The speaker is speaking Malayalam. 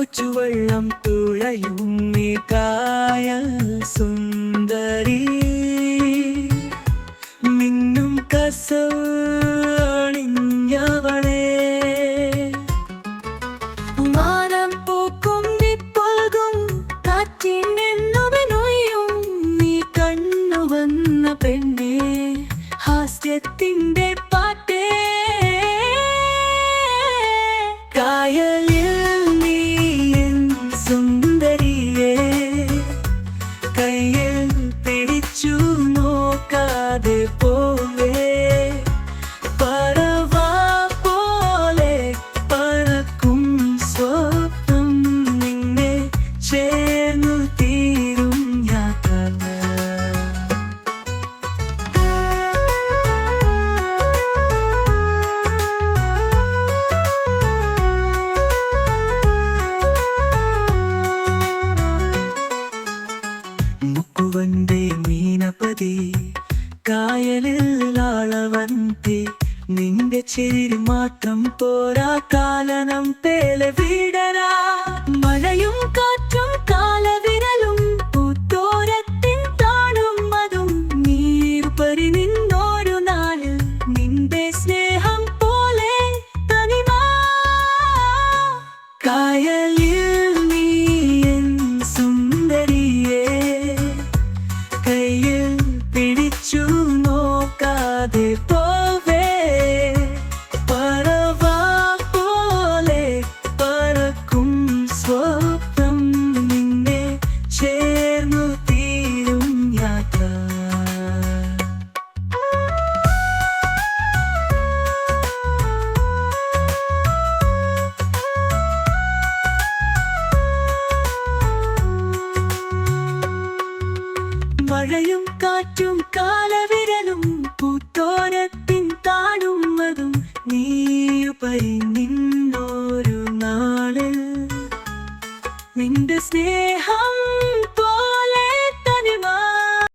കൊച്ചുവെള്ളം തുഴയും നീ കായൽ സുന്ദരി മിന്നും കസവണിഞ്ഞവളെ മാനം പൂക്കും നിപ്പൊൽകും കാറ്റിനെന്നുവനൊയ്യും നീ കണ്ണു വന്ന പെണ്ണെ ഹാസ്യത്തിൻ്റെ പാട്ടേ കായലിൽ നീ എൻ സുന്ദരിയെ കയ്യിൽ പിടിച്ചു നോക്കാതെ പോവേ പറവാ പോലെ പറക്കും സ്വപ്നം നിന്നെ ചേർന്നു തീരും യാത്ര മുക്കുവന്റെ മീനപതി കായലിൽ ആളവന്തി നിന്റെ ചിരി മാത്രം പോരാ കാലനം തേലെ വീടരാ മഴയും കാറ്റും കാലവിരലും പൂത്തോരത്തിൻ താണും അതും നീർപരി നിന്നോരു നാളിൽ നിന്റെ സ്നേഹം പോലെ തനിമാ കായലിൽ നീ എൻ സുന്ദരിയെ കയ്യിൽ പിടിച്ചു നോക്കാതെ പോവേ പറവാ പോലെ പറക്കും സ്വപ്നം നിന്നെ ചേർന്നു തീരും യാത്ര മഴയും കാറ്റും കാലവിരലും പൂത്തോരത്തിൻ താണും അതും നീ